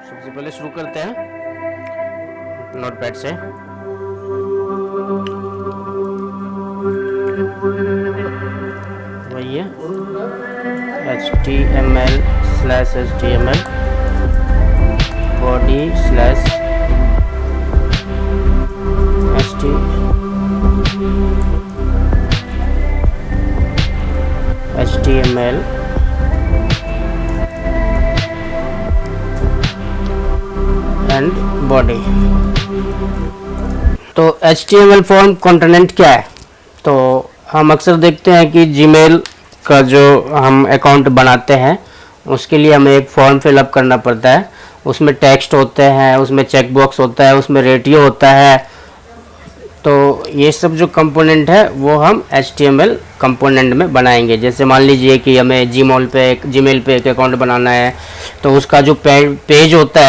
सबसे पहले शुरू करते हैं नोटपैड से। वही है HTML/HTML body/HTML एंड बॉडी। तो HTML फॉर्म कंपोनेंट क्या है? तो हम अक्सर देखते हैं कि जीमेल का जो हम अकाउंट बनाते हैं उसके लिए हमें एक फॉर्म फिलअप करना पड़ता है। उसमें टेक्स्ट होते हैं, उसमें चेक बॉक्स होता है, उसमें रेटियो होता है। तो ये सब जो कंपोनेंट है वो हम HTML कंपोनेंट में बनाएंगे। जैसे मान लीजिए कि हमें जीमेल पे एक अकाउंट बनाना है, तो उसका जो पेज होता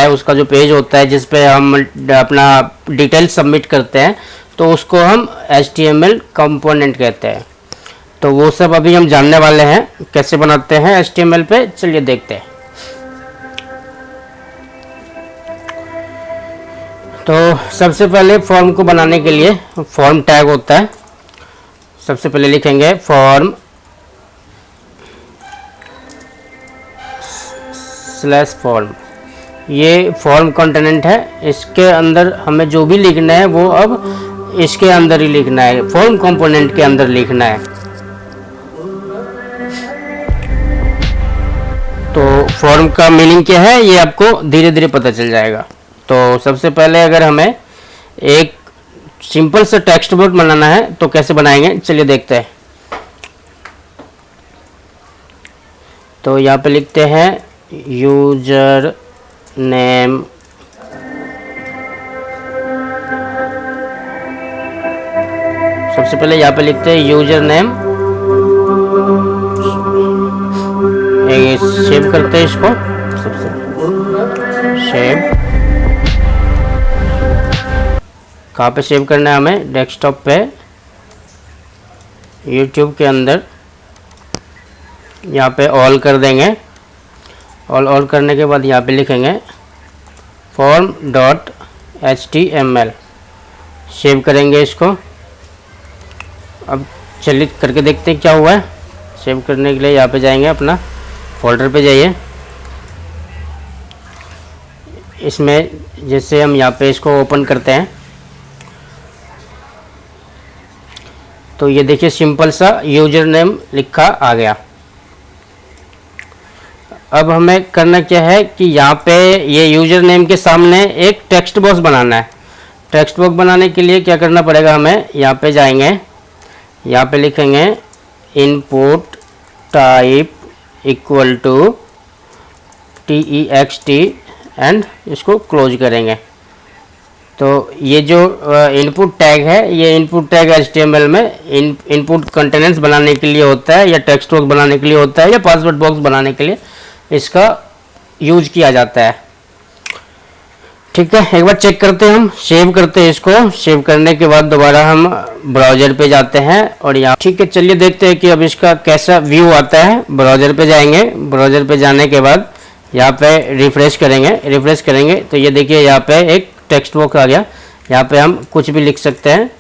है जिस पे हम अपना डिटेल सबमिट करते हैं, तो उसको हम HTML कंपोनेंट कहते हैं। तो वो सब अभी हम जानने वाले हैं कैसे बनाते हैं HTML पे। चलिए देखते हैं। तो सबसे पहले फॉर्म को बनाने के लिए फॉर्म टैग होता है। सबसे पहले लिखेंगे फॉर्म /फॉर्म। ये फॉर्म कंटेंट है, इसके अंदर हमें जो भी लिखना है वो अब इसके अंदर ही लिखना है, फॉर्म कंपोनेंट के अंदर लिखना है। तो फॉर्म का मीनिंग क्या है ये आपको धीरे धीरे पता चल जाएगा। तो सबसे पहले अगर हमें एक सिंपल सा टेक्स्ट बॉक्स बनाना है तो कैसे बनाएंगे, चलिए देखते हैं। तो यहाँ पे लिखते हैं यूजर नेम, सबसे पहले यहाँ पे लिखते हैं यूजर नेम। सेव करते हैं इसको, सबसे सेव। कहाँ पे सेव करना है हमें? डेस्कटॉप पे, यूट्यूब के अंदर। यहाँ पे ऑल कर देंगे। ऑल करने के बाद यहाँ पे लिखेंगे form.html। सेव करेंगे इसको। अब चलिए करके देखते हैं क्या हुआ है। सेव करने के लिए यहाँ पे जाएंगे, अपना फोल्डर पे जाइए। इसमें जैसे हम यहाँ पे इसको ओपन करते हैं तो ये देखिए सिंपल सा यूजर नेम लिखा आ गया। अब हमें करना क्या है कि यहाँ पे ये यूजर नेम के सामने एक टेक्स्ट बॉक्स बनाना है। टेक्स्ट बॉक्स बनाने के लिए क्या करना पड़ेगा हमें? यहाँ पे जाएंगे, यहाँ पे लिखेंगे input type equal to text and इसको क्लोज करेंगे। तो ये जो इनपुट टैग है, ये इनपुट टैग HTML में इनपुट कंटेंट्स बनाने के लिए होता है, या टेक्स्ट बॉक्स बनाने के लिए होता है, या पासवर्ड बॉक्स बनाने के लिए इसका यूज किया जाता है। ठीक है, एक बार चेक करते हैं हम। सेव करते हैं इसको। सेव करने के बाद दोबारा हम ब्राउज़र पे जाते हैं और यहाँ, ठीक है, चलिए देखते हैं कि अब इसका कैसा व्यू आता है। ब्राउज़र पे जाएंगे। ब्राउज़र पे जाने के बाद यहाँ पे रिफ्रेश करेंगे तो ये देखिए यहाँ पे एक टेक्स्ट बॉक्स आ गया। यहाँ पे हम कुछ भी लिख सकते हैं।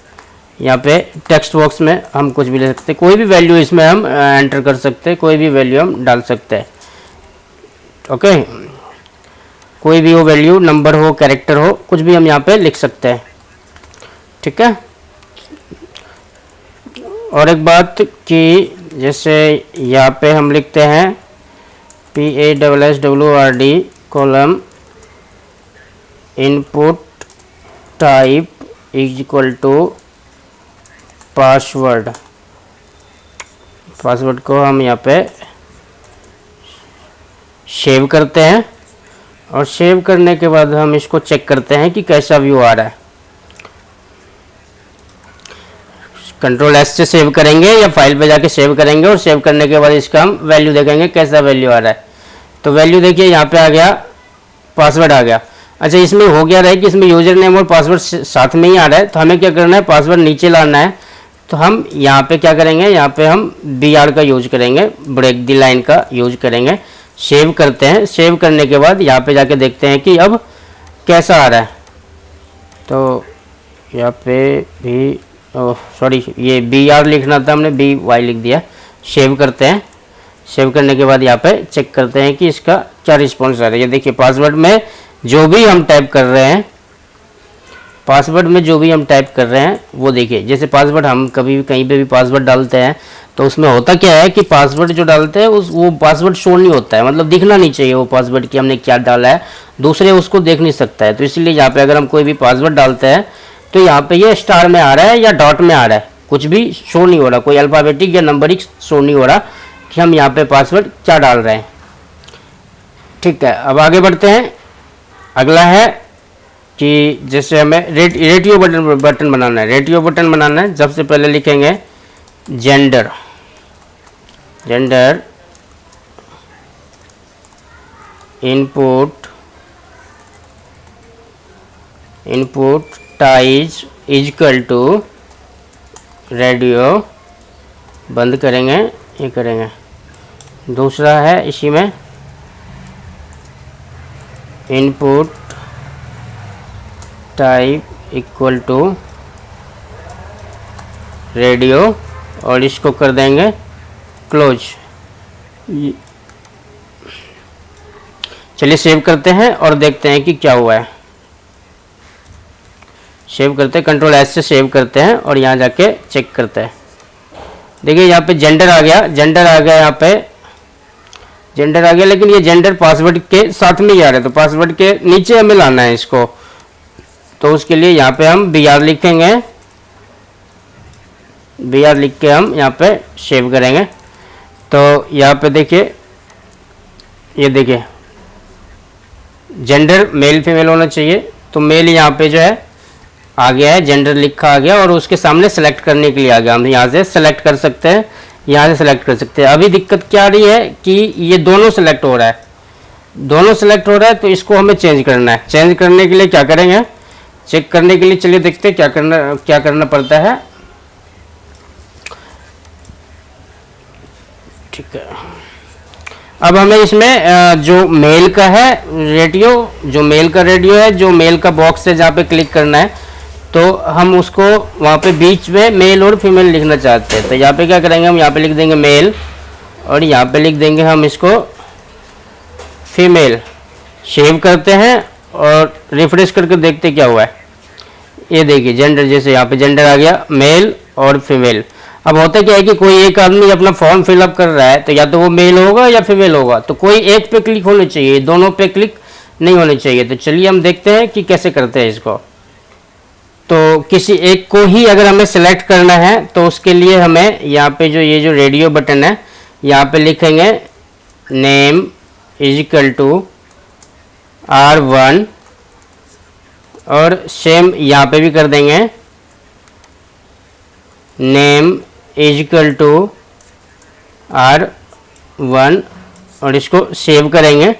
यहाँ पे टेक्स्ट बॉक्स में हम कुछ भी लिख सकते हैं, कोई भी वैल्यू इसमें हम एंटर कर सकते हैं, कोई भी वैल्यू हम डाल सकते हैं। ओके, कोई भी हो वैल्यू, नंबर हो, कैरेक्टर हो, कुछ भी हम यहाँ पे लिख सकते हैं। ठीक है। और एक बात कि जैसे यहाँ पे हम लिखते हैं PASSWORD column input type is equal to password. Password को हम यहाँ पे सेव करते हैं और सेव करने के बाद हम इसको चेक करते हैं कि कैसा व्यू आ रहा है। Ctrl+S से सेव करेंगे या फाइल पे जाके सेव करेंगे और सेव करने के बाद इसका हम वैल्यू देखेंगे कैसा वैल्यू आ रहा है। तो वैल्यू देखिए यहाँ पे आ गया, पासवर्ड आ गया। अच्छा, इसमें हो गया रहा है कि इसमें यूजर नेम और पासवर्ड साथ में ही आ रहा है, तो हमें क्या करना है? पासवर्ड नीचे लाना है। तो हम यहाँ पे क्या करेंगे, यहाँ पे हम बी आर का यूज करेंगे, ब्रेक द लाइन का यूज करेंगे। सेव करते हैं। सेव करने के बाद यहाँ पे जाके देखते हैं कि अब कैसा आ रहा है। तो यहाँ पे भी सॉरी ये बी आर लिखना था, हमने बी वाई लिख दिया। सेव करते हैं। सेव करने के बाद यहाँ पे चेक करते हैं कि इसका क्या रिस्पॉन्स आ रहा है। ये देखिए पासवर्ड में जो भी हम टाइप कर रहे हैं, पासवर्ड में जो भी हम टाइप कर रहे हैं वो देखिए, जैसे पासवर्ड हम कभी भी कहीं पे भी पासवर्ड डालते हैं तो उसमें होता क्या है कि पासवर्ड जो डालते हैं वो पासवर्ड शो नहीं होता है, मतलब दिखना नहीं चाहिए वो पासवर्ड कि हमने क्या डाला है, दूसरे उसको देख नहीं सकता है। तो इसलिए यहाँ पे अगर हम कोई भी पासवर्ड डालते हैं तो यहाँ पे ये स्टार में आ रहा है या डॉट में आ रहा है, कुछ भी शो नहीं हो रहा, कोई अल्फ़ाबेटिक या नंबरिक शो नहीं हो रहा कि हम यहाँ पे पासवर्ड क्या डाल रहे हैं। ठीक है, अब आगे बढ़ते हैं। अगला है कि जैसे हमें रेडियो बटन बनाना है। रेडियो बटन बनाना है, सबसे पहले लिखेंगे gender. Gender input type is equal to radio, बंद करेंगे, ये करेंगे। दूसरा है इसी में input type equal to radio और इसको कर देंगे क्लोज। चलिए सेव करते हैं और देखते हैं कि क्या हुआ है। सेव करते हैं, कंट्रोल एस से सेव करते हैं और यहाँ जाके चेक करते हैं। देखिए यहाँ पे जेंडर आ गया, जेंडर आ गया, यहाँ पे जेंडर आ गया, लेकिन ये जेंडर पासवर्ड के साथ में ही आ रहा है, तो पासवर्ड के नीचे हमें लाना है इसको। तो उसके लिए यहाँ पे हम बी आर लिखेंगे, बी आर लिख के हम यहाँ पे सेव करेंगे। तो यहाँ पे देखिए, ये देखिए जेंडर मेल फीमेल होना चाहिए, तो मेल यहाँ पे जो है आ गया है, जेंडर लिखा आ गया और उसके सामने सेलेक्ट करने के लिए आ गया। हम यहाँ से सेलेक्ट कर सकते हैं, यहाँ से सेलेक्ट कर सकते हैं। अभी दिक्कत क्या आ रही है कि ये दोनों सेलेक्ट हो रहा है, दोनों सेलेक्ट हो रहा है, तो इसको हमें चेंज करना है। चेंज करने के लिए क्या करेंगे, चेक करने के लिए चलिए देखते हैं क्या करना पड़ता है। ठीक है, अब हमें इसमें जो मेल का है रेडियो, जो मेल का रेडियो है, जो मेल का बॉक्स है जहाँ पे क्लिक करना है, तो हम उसको वहाँ पे बीच में मेल और फीमेल लिखना चाहते हैं। तो यहाँ पे क्या करेंगे, हम यहाँ पे लिख देंगे मेल और यहाँ पे लिख देंगे हम इसको फीमेल। सेव करते हैं और रिफ्रेश करके देखते क्या हुआ है। ये देखिए जेंडर, जैसे यहाँ पे जेंडर आ गया, मेल और फीमेल। अब होता क्या है कि कोई एक आदमी अपना फॉर्म फिलअप कर रहा है, तो या तो वो मेल होगा या फीमेल होगा, तो कोई एक पे क्लिक होना चाहिए, दोनों पे क्लिक नहीं होने चाहिए। तो चलिए हम देखते हैं कि कैसे करते हैं इसको। तो किसी एक को ही अगर हमें सेलेक्ट करना है तो उसके लिए हमें यहाँ पे जो ये जो रेडियो बटन है, यहाँ पे लिखेंगे नेम इजिकल टू R1 और सेम यहाँ पे भी कर देंगे नेम इजिकल टू R1 और इसको सेव करेंगे।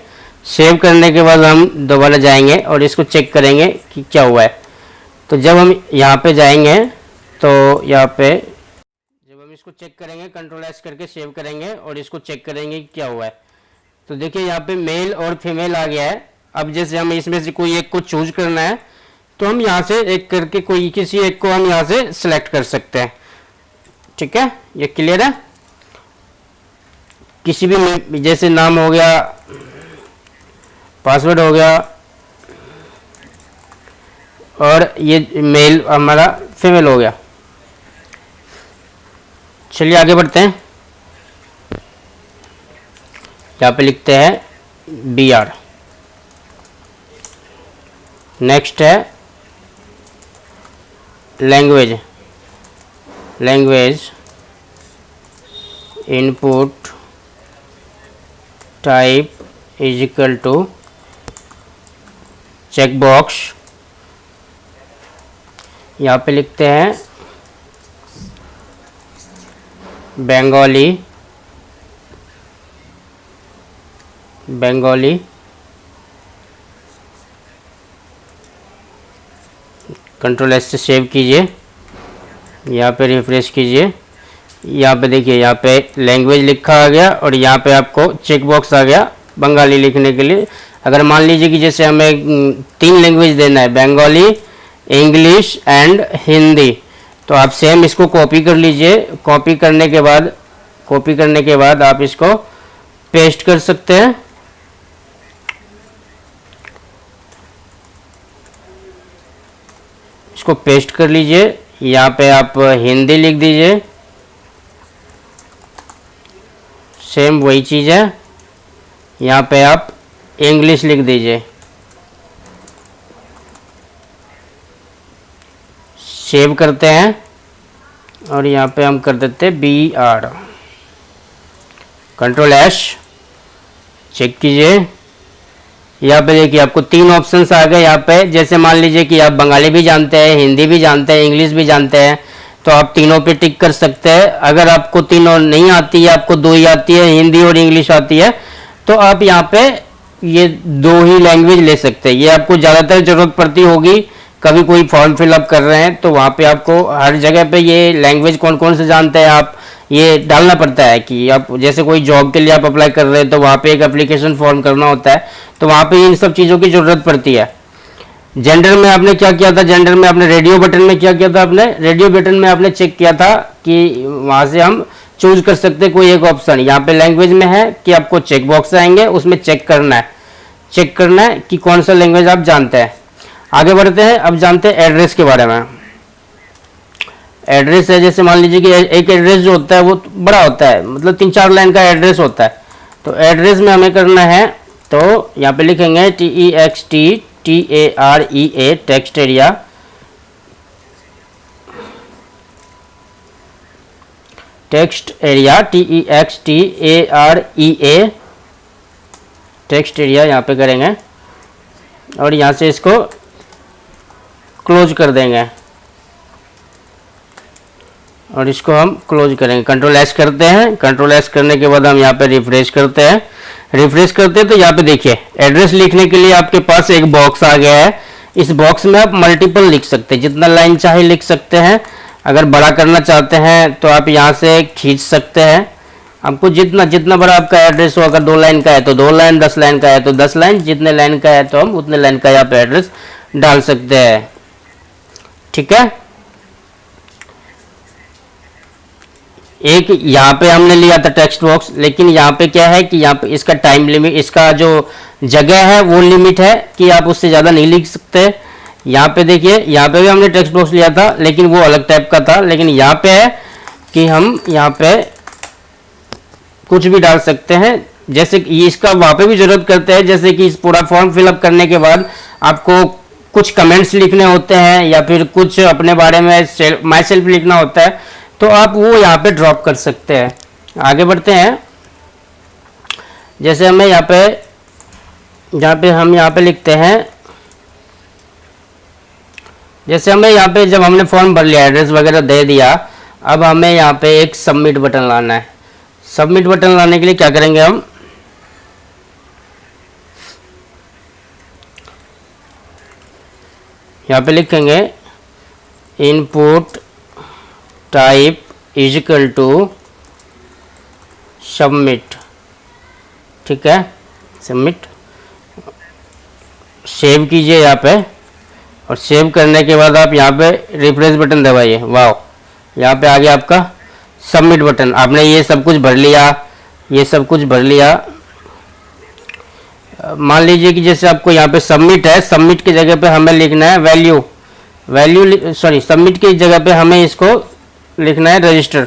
सेव करने के बाद हम दोबारा जाएंगे और इसको चेक करेंगे कि क्या हुआ है। तो जब हम यहाँ पे जाएंगे तो यहाँ पे जब हम इसको चेक करेंगे, कंट्रोल एस करके सेव करेंगे और इसको चेक करेंगे कि क्या हुआ है। तो देखिए यहाँ पे मेल और फीमेल आ गया है। अब जैसे हम इसमें से कोई एक को चूज करना है तो हम यहाँ से एक करके कोई किसी एक को हम यहाँ से सिलेक्ट कर सकते हैं। ठीक है, ये क्लियर है। किसी भी जैसे नाम हो गया, पासवर्ड हो गया और ये मेल हमारा फीमेल हो गया। चलिए आगे बढ़ते हैं। यहाँ पे लिखते हैं बी आर। नेक्स्ट है language. Language input type is equal to check box. यहाँ पे लिखते हैं बंगाली। बंगाली कंट्रोल एस से सेव कीजिए। यहाँ पे रिफ्रेश कीजिए, यहाँ पे देखिए, यहाँ पे लैंग्वेज लिखा आ गया और यहाँ पे आपको चेक बॉक्स आ गया बंगाली लिखने के लिए। अगर मान लीजिए कि जैसे हमें 3 लैंग्वेज देना है, बंगाली, इंग्लिश एंड हिंदी, तो आप सेम इसको कॉपी कर लीजिए। कॉपी करने के बाद आप इसको पेस्ट कर सकते हैं। इसको पेस्ट कर लीजिए, यहाँ पे आप हिंदी लिख दीजिए, सेम वही चीज़ है। यहाँ पे आप इंग्लिश लिख दीजिए, सेव करते हैं और यहाँ पे हम कर देते हैं BR, कंट्रोल S, चेक कीजिए। यहाँ पे देखिए आपको 3 ऑप्शंस आ गए यहाँ पे। जैसे मान लीजिए कि आप बंगाली भी जानते हैं, हिंदी भी जानते हैं, इंग्लिश भी जानते हैं, तो आप तीनों पे टिक कर सकते हैं। अगर आपको तीनों नहीं आती है, आपको 2 ही आती है, हिंदी और इंग्लिश आती है, तो आप यहाँ पे ये 2 ही लैंग्वेज ले सकते हैं। ये आपको ज़्यादातर ज़रूरत पड़ती होगी, कभी कोई फॉर्म फिलअप कर रहे हैं तो वहाँ पे आपको हर जगह पे ये लैंग्वेज कौन कौन से जानते हैं आप ये डालना पड़ता है। कि आप जैसे कोई जॉब के लिए आप अप्लाई कर रहे हैं तो वहाँ पे एक एप्लीकेशन फॉर्म करना होता है, तो वहाँ पे इन सब चीज़ों की ज़रूरत पड़ती है। जेंडर में आपने क्या किया था, जेंडर में आपने रेडियो बटन में क्या किया था, आपने रेडियो बटन में आपने चेक किया था कि वहाँ से हम चूज कर सकते हैं कोई एक ऑप्शन। यहाँ पे लैंग्वेज में है कि आपको चेक बॉक्स आएंगे, उसमें चेक करना है कि कौन सा लैंग्वेज आप जानते हैं। आगे बढ़ते हैं, अब जानते हैं एड्रेस के बारे में। एड्रेस है, जैसे मान लीजिए कि एक एड्रेस जो होता है वो बड़ा होता है, मतलब 3-4 लाइन का एड्रेस होता है। तो एड्रेस में हमें करना है, तो यहाँ पे लिखेंगे TEXTTAREA, text area, TEXTAREA, text area यहाँ पे करेंगे और यहाँ से इसको क्लोज कर देंगे और इसको हम क्लोज करेंगे। कंट्रोल S करते हैं। कंट्रोल S करने के बाद हम यहाँ पे रिफ्रेश करते हैं। तो यहाँ पे देखिए एड्रेस लिखने के लिए आपके पास एक बॉक्स आ गया है। इस बॉक्स में आप मल्टीपल लिख सकते हैं, जितना लाइन चाहे लिख सकते हैं। अगर बड़ा करना चाहते हैं तो आप यहाँ से खींच सकते हैं। आपको जितना बड़ा आपका एड्रेस हो, अगर 2 लाइन का है तो 2 लाइन, 10 लाइन का है तो 10 लाइन, जितने लाइन का है तो हम उतने लाइन का यहाँ पे एड्रेस डाल सकते हैं। ठीक है, एक यहाँ पे हमने लिया था टेक्स्ट बॉक्स, लेकिन यहाँ पे क्या है कि यहाँ पे इसका टाइम लिमिट, इसका जो जगह है वो लिमिट है कि आप उससे ज़्यादा नहीं लिख सकते। यहाँ पे देखिए, यहाँ पे भी हमने टेक्स्ट बॉक्स लिया था लेकिन वो अलग टाइप का था, लेकिन यहाँ पे है कि हम यहाँ पे कुछ भी डाल सकते हैं। जैसे कि इसका वहाँ पे भी ज़रूरत करते हैं, जैसे कि इस पूरा फॉर्म फिलअप करने के बाद आपको कुछ कमेंट्स लिखने होते हैं या फिर कुछ अपने बारे में माई सेल्फ लिखना होता है, तो आप वो यहाँ पे ड्रॉप कर सकते हैं। आगे बढ़ते हैं, जैसे हमें यहाँ पे लिखते हैं, जैसे हमें यहाँ पे जब हमने फॉर्म भर लिया, एड्रेस वगैरह दे दिया, अब हमें यहाँ पे एक सबमिट बटन लाना है। सबमिट बटन लाने के लिए क्या करेंगे, हम यहाँ पे लिखेंगे input type is equal to submit. ठीक है, सबमिट, सेव कीजिए यहाँ पे, और सेव करने के बाद आप यहाँ पे रिफ्रेश बटन दबाइए। वाह, यहाँ पे आ गया आपका सबमिट बटन। आपने ये सब कुछ भर लिया, मान लीजिए कि जैसे आपको यहाँ पे सबमिट है, सबमिट की जगह पे हमें लिखना है सबमिट की जगह पे हमें इसको लिखना है रजिस्टर।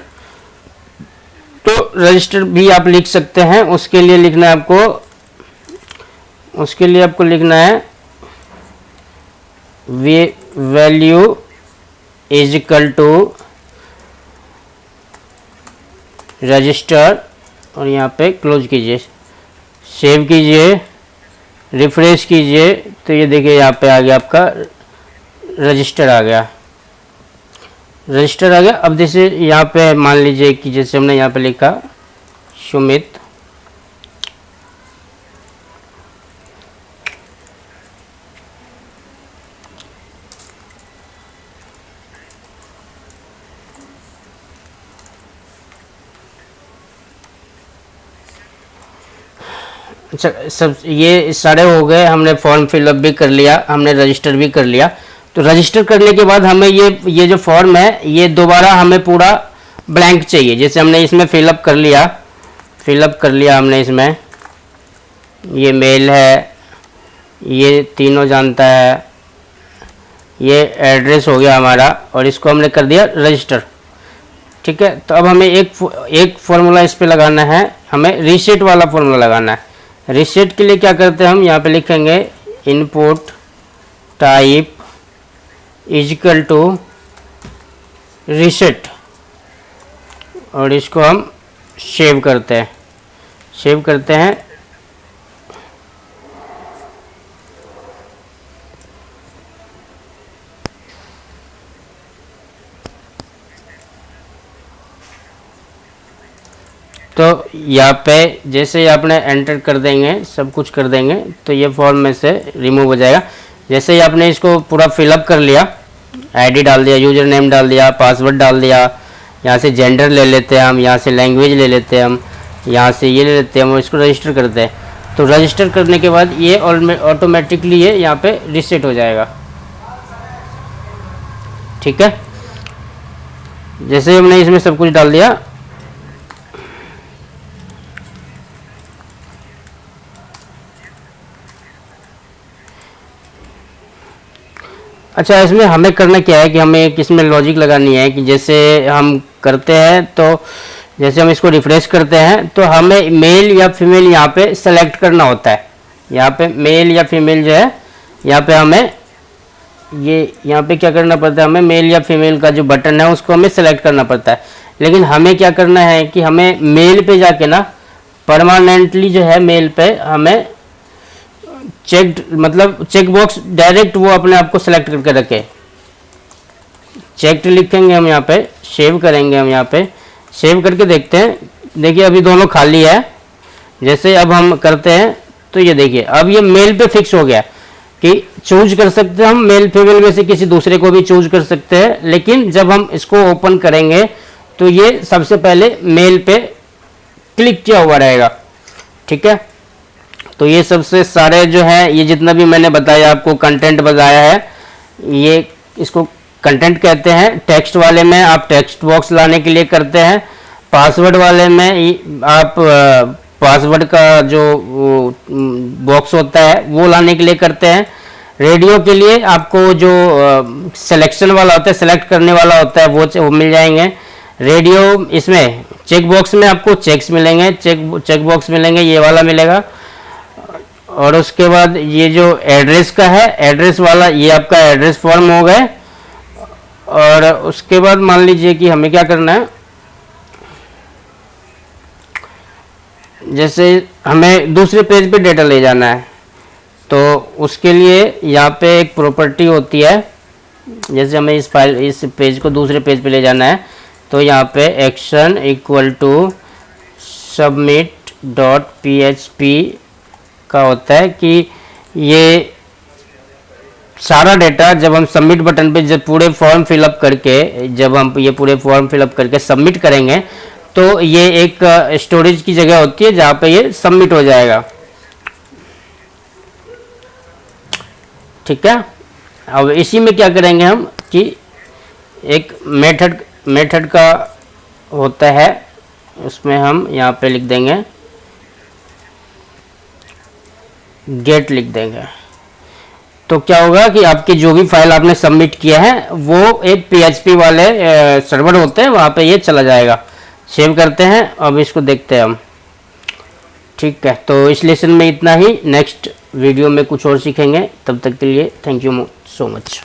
तो रजिस्टर भी आप लिख सकते हैं। उसके लिए आपको लिखना है value is equal to register, और यहाँ पे क्लोज कीजिए, सेव कीजिए, रिफ्रेश कीजिए, तो ये देखिए यहाँ पे आ गया आपका रजिस्टर आ गया। अब जैसे यहाँ पे मान लीजिए कि जैसे हमने यहाँ पे लिखा सुमित, अच्छा, सब ये सारे हो गए, हमने फॉर्म फिलअप भी कर लिया, हमने रजिस्टर भी कर लिया। तो रजिस्टर करने के बाद हमें ये जो फॉर्म है ये दोबारा हमें पूरा ब्लैंक चाहिए। जैसे हमने इसमें फिलअप कर लिया हमने इसमें, ये मेल है, ये तीनों जानता है, ये एड्रेस हो गया हमारा, और इसको हमने कर दिया रजिस्टर। ठीक है, तो अब हमें एक फॉर्मूला इस पे लगाना है, हमें रीसेट वाला फॉर्मूला लगाना है। रीसेट के लिए क्या करते हैं हम, यहाँ पे लिखेंगे input type is equal to reset, और इसको हम सेव करते हैं। तो यहाँ पे जैसे ही आपने एंटर कर देंगे, सब कुछ कर देंगे, तो ये फॉर्म में से रिमूव हो जाएगा। जैसे ही आपने इसको पूरा फिलअप कर लिया, आईडी डाल दिया, यूजर नेम डाल दिया, पासवर्ड डाल दिया, यहाँ से जेंडर ले लेते हैं हम, यहाँ से लैंग्वेज ले लेते हैं हम, यहाँ से ये ले लेते हैं हम, इसको रजिस्टर करते हैं। तो रजिस्टर करने के बाद ये ऑटोमेटिकली ये यहाँ पे रीसेट हो जाएगा। ठीक है, जैसे हमने इसमें सब कुछ डाल दिया, अच्छा इसमें हमें करना क्या है कि हमें एक इसमें लॉजिक लगानी है कि जैसे हम करते हैं, तो जैसे हम इसको रिफ्रेश करते हैं तो हमें मेल या फीमेल यहाँ पे सेलेक्ट करना होता है। यहाँ पे मेल या फीमेल जो है, यहाँ पे हमें यहाँ पे क्या करना पड़ता है, हमें मेल या फीमेल का जो बटन है उसको हमें सेलेक्ट करना पड़ता है। लेकिन हमें क्या करना है कि हमें मेल पे जाके ना परमानेंटली जो है मेल पे हमें चेक, मतलब चेक बॉक्स डायरेक्ट वो अपने आप को सेलेक्ट करके रखे। चेक्ड लिखेंगे हम यहाँ पे, सेव करेंगे हम यहाँ पे, सेव करके देखते हैं। देखिए अभी दोनों खाली है। जैसे अब हम करते हैं तो ये देखिए अब ये मेल पे फिक्स हो गया कि चूज कर सकते हैं हम, मेल फीमेल में से किसी दूसरे को भी चूज कर सकते हैं। लेकिन जब हम इसको ओपन करेंगे तो ये सबसे पहले मेल पे क्लिक किया हुआ रहेगा। ठीक है, तो ये सबसे सारे जो है, ये जितना भी मैंने बताया आपको कंटेंट बताया है, ये इसको कंटेंट कहते हैं। टेक्स्ट वाले में आप टेक्स्ट बॉक्स लाने के लिए करते हैं। पासवर्ड वाले में आप पासवर्ड का जो बॉक्स होता है वो लाने के लिए करते हैं। रेडियो के लिए आपको जो सिलेक्शन वाला होता है, सेलेक्ट करने वाला होता है, वो मिल जाएंगे। रेडियो इसमें चेक बॉक्स में आपको चेक्स मिलेंगे, चेक बॉक्स मिलेंगे, ये वाला मिलेगा। और उसके बाद ये जो एड्रेस का है, एड्रेस वाला, ये आपका एड्रेस फॉर्म हो गए। और उसके बाद मान लीजिए कि हमें क्या करना है, जैसे हमें दूसरे पेज पे डेटा ले जाना है, तो उसके लिए यहाँ पे एक प्रॉपर्टी होती है। जैसे हमें इस पेज को दूसरे पेज पे ले जाना है, तो यहाँ पे action equal to submit dot PHP का होता है कि ये सारा डेटा जब हम सबमिट बटन पे जब पूरे फॉर्म फिलअप करके, जब हम ये पूरे फॉर्म फिलअप करके सबमिट करेंगे तो ये एक स्टोरेज की जगह होती है जहाँ पे ये सबमिट हो जाएगा। ठीक है, अब इसी में क्या करेंगे हम कि एक मेथड का होता है, उसमें हम यहाँ पे लिख देंगे गेट, लिख देंगे। तो क्या होगा कि आपकी जो भी फाइल आपने सबमिट किया है वो एक PHP वाले सर्वर होते हैं, वहाँ पे ये चला जाएगा। सेव करते हैं, अब इसको देखते हैं हम। ठीक है, तो इस लेसन में इतना ही। नेक्स्ट वीडियो में कुछ और सीखेंगे, तब तक के लिए थैंक यू सो मच।